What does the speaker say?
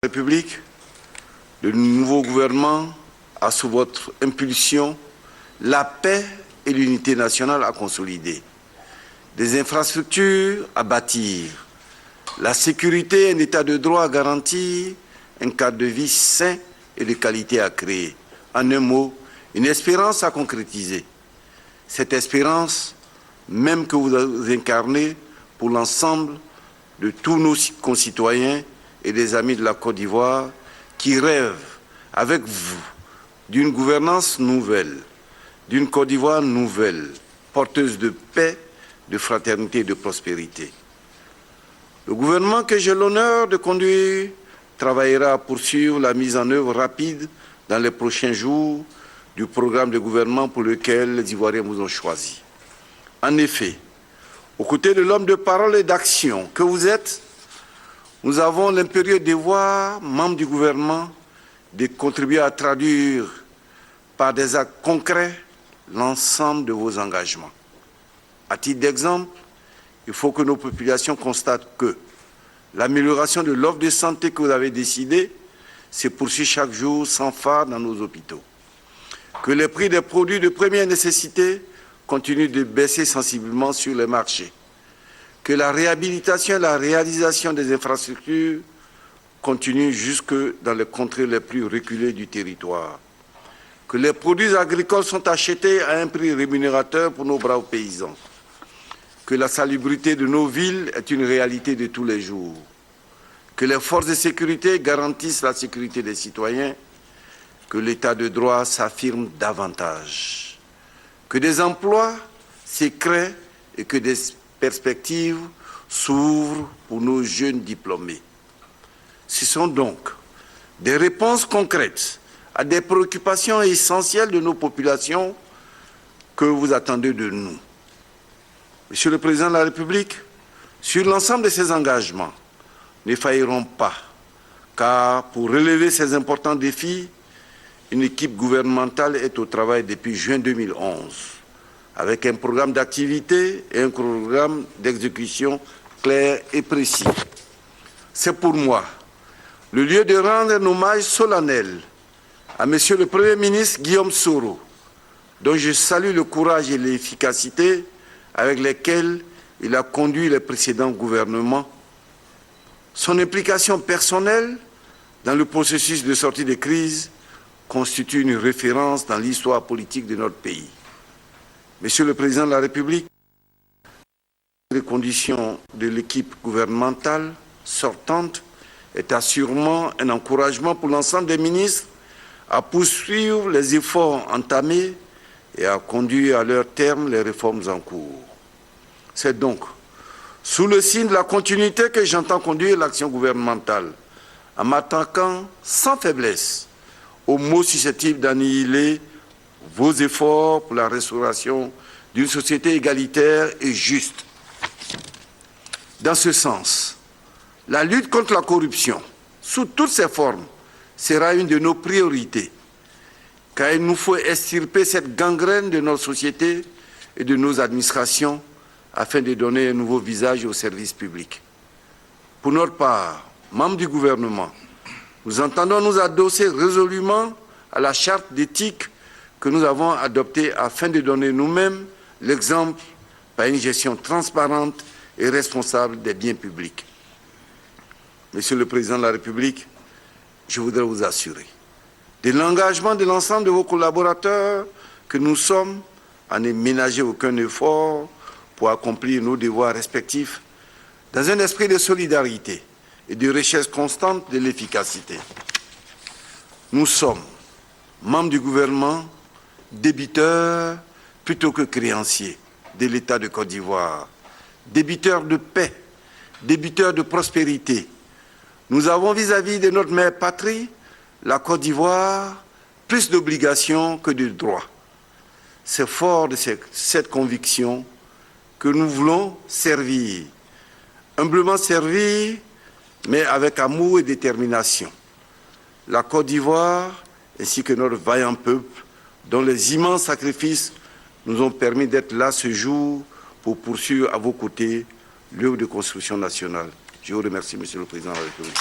République, le nouveau gouvernement a sous votre impulsion la paix et l'unité nationale à consolider, des infrastructures à bâtir, la sécurité et un état de droit à garantir, un cadre de vie sain et de qualité à créer. En un mot, une espérance à concrétiser. Cette espérance, même que vous incarnez pour l'ensemble de tous nos concitoyens et des amis de la Côte d'Ivoire qui rêvent avec vous d'une gouvernance nouvelle, d'une Côte d'Ivoire nouvelle, porteuse de paix, de fraternité et de prospérité. Le gouvernement que j'ai l'honneur de conduire travaillera à poursuivre la mise en œuvre rapide dans les prochains jours du programme de gouvernement pour lequel les Ivoiriens vous ont choisi. En effet, aux côtés de l'homme de parole et d'action que vous êtes, nous avons l'impérieux devoir, membres du gouvernement, de contribuer à traduire par des actes concrets l'ensemble de vos engagements. À titre d'exemple, il faut que nos populations constatent que l'amélioration de l'offre de santé que vous avez décidée se poursuit chaque jour sans phare dans nos hôpitaux. Que les prix des produits de première nécessité continuent de baisser sensiblement sur les marchés. Que la réhabilitation et la réalisation des infrastructures continuent jusque dans les contrées les plus reculées du territoire. Que les produits agricoles sont achetés à un prix rémunérateur pour nos braves paysans. Que la salubrité de nos villes est une réalité de tous les jours. Que les forces de sécurité garantissent la sécurité des citoyens. Que l'état de droit s'affirme davantage. Que des emplois se créent et que des perspectives s'ouvrent pour nos jeunes diplômés. Ce sont donc des réponses concrètes à des préoccupations essentielles de nos populations que vous attendez de nous. Monsieur le Président de la République, sur l'ensemble de ces engagements, ne failliront pas, car pour relever ces importants défis, une équipe gouvernementale est au travail depuis juin 2011, avec un programme d'activité et un programme d'exécution clair et précis. C'est pour moi le lieu de rendre un hommage solennel à Monsieur le Premier ministre Guillaume Soro, dont je salue le courage et l'efficacité avec lesquels il a conduit les précédents gouvernements. Son implication personnelle dans le processus de sortie de crise constitue une référence dans l'histoire politique de notre pays. Monsieur le Président de la République, les conditions de l'équipe gouvernementale sortante est assurément un encouragement pour l'ensemble des ministres à poursuivre les efforts entamés et à conduire à leur terme les réformes en cours. C'est donc sous le signe de la continuité que j'entends conduire l'action gouvernementale, en m'attaquant sans faiblesse aux mots susceptibles d'annihiler vos efforts pour la restauration d'une société égalitaire et juste. Dans ce sens, la lutte contre la corruption, sous toutes ses formes, sera une de nos priorités, car il nous faut extirper cette gangrène de notre société et de nos administrations afin de donner un nouveau visage au service public. Pour notre part, membres du gouvernement, nous entendons nous adosser résolument à la charte d'éthique que nous avons adoptée afin de donner nous-mêmes l'exemple par une gestion transparente et responsable des biens publics. Monsieur le Président de la République, je voudrais vous assurer de l'engagement de l'ensemble de vos collaborateurs que nous sommes à ne ménager aucun effort pour accomplir nos devoirs respectifs dans un esprit de solidarité et de recherche constante de l'efficacité. Nous sommes, membres du gouvernement, débiteurs plutôt que créanciers de l'État de Côte d'Ivoire, débiteurs de paix, débiteurs de prospérité. Nous avons vis-à-vis de notre mère patrie, la Côte d'Ivoire, plus d'obligations que de droits. C'est fort de cette conviction que nous voulons servir, humblement servir, mais avec amour et détermination. La Côte d'Ivoire, ainsi que notre vaillant peuple, dont les immenses sacrifices nous ont permis d'être là ce jour pour poursuivre à vos côtés l'œuvre de construction nationale. Je vous remercie, Monsieur le Président de la République.